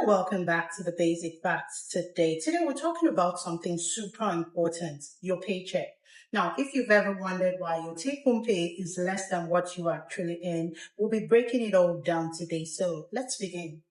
welcome back to the Basic Facts today. Today we're talking about something super important, your paycheck. Now, if you've ever wondered why your take-home pay is less than what you actually earn, we'll be breaking it all down today. So let's begin.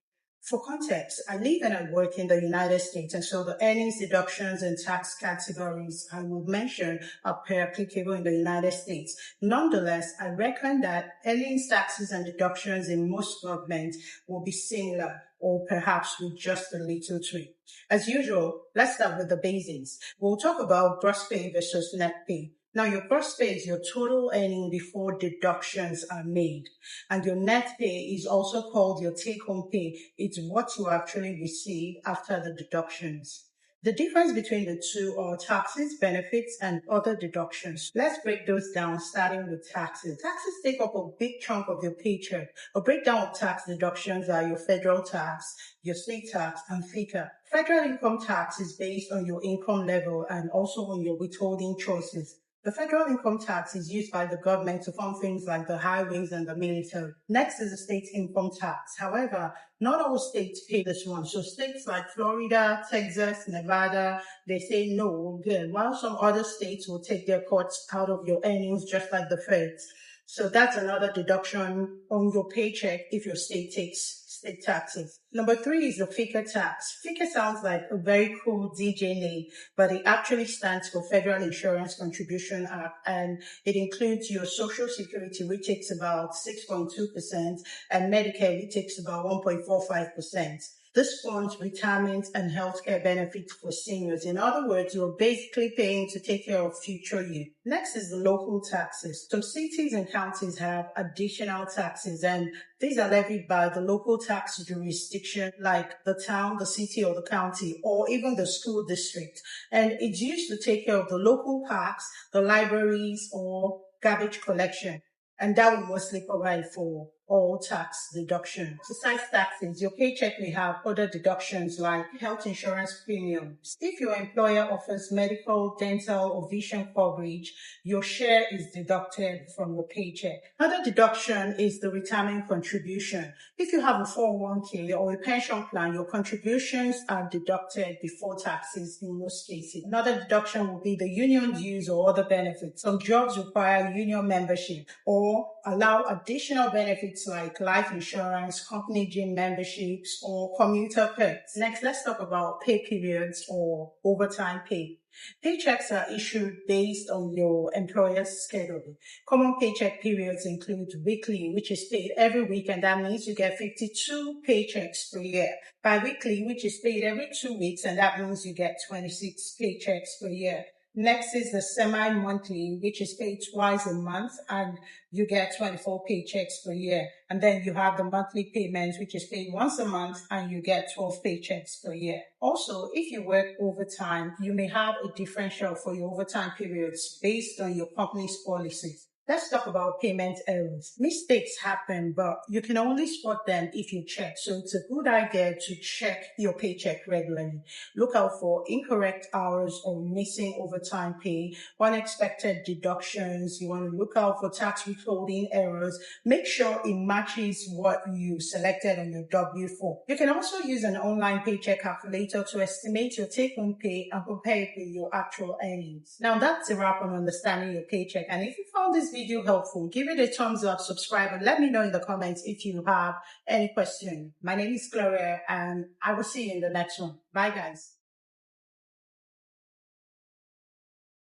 For context, I live and I work in the United States, and so the earnings, deductions, and tax categories I will mention are applicable in the United States. Nonetheless, I reckon that earnings, taxes, and deductions in most governments will be similar, or perhaps with just a little tweak. As usual, let's start with the basics. We'll talk about gross pay versus net pay. Now, your gross pay is your total earning before deductions are made. And your net pay is also called your take-home pay. It's what you actually receive after the deductions. The difference between the two are taxes, benefits, and other deductions. Let's break those down, starting with taxes. Taxes take up a big chunk of your paycheck. A breakdown of tax deductions are your federal tax, your state tax, and FICA. Federal income tax is based on your income level and also on your withholding choices. The federal income tax is used by the government to fund things like the highways and the military. Next is the state income tax. However, not all states pay this one. So states like Florida, Texas, Nevada, they say no, we're good. While some other states will take their cuts out of your earnings just like the feds. So that's another deduction on your paycheck if your state takes state taxes. Number 3 is the FICA tax. FICA sounds like a very cool DJ name, but it actually stands for Federal Insurance Contribution Act, and it includes your Social Security, which takes about 6.2%, and Medicare, which takes about 1.45%. This funds retirement and healthcare benefits for seniors. In other words, you're basically paying to take care of future you. Next is the local taxes. Some cities and counties have additional taxes, and these are levied by the local tax jurisdiction, like the town, the city, or the county, or even the school district. And it's used to take care of the local parks, the libraries, or garbage collection. And that will mostly provide for all tax deductions. Besides taxes, your paycheck may have other deductions like health insurance premiums. If your employer offers medical, dental, or vision coverage, your share is deducted from your paycheck. Another deduction is the retirement contribution. If you have a 401k or a pension plan, your contributions are deducted before taxes in most cases. Another deduction will be the union dues or other benefits. Some jobs require union membership or allow additional benefits like life insurance, company gym memberships, or commuter perks. Next, let's talk about pay periods or overtime pay. Paychecks are issued based on your employer's schedule. Common paycheck periods include weekly, which is paid every week, and that means you get 52 paychecks per year. Bi-weekly, which is paid every 2 weeks, and that means you get 26 paychecks per year. Next is the semi-monthly, which is paid twice a month, and you get 24 paychecks per year. And then you have the monthly payments, which is paid once a month, and you get 12 paychecks per year. Also, if you work overtime, you may have a differential for your overtime periods based on your company's policies. Let's talk about payment errors. Mistakes happen, but you can only spot them if you check. So it's a good idea to check your paycheck regularly. Look out for incorrect hours or missing overtime pay, unexpected deductions. You want to look out for tax withholding errors. Make sure it matches what you selected on your W-4. You can also use an online paycheck calculator to estimate your take-home pay and compare it with your actual earnings. Now that's a wrap on understanding your paycheck. And if you found this video helpful, give it a thumbs up, subscribe, and let me know in the comments if you have any question. My name is Gloria, and I will see you in the next one. Bye, guys.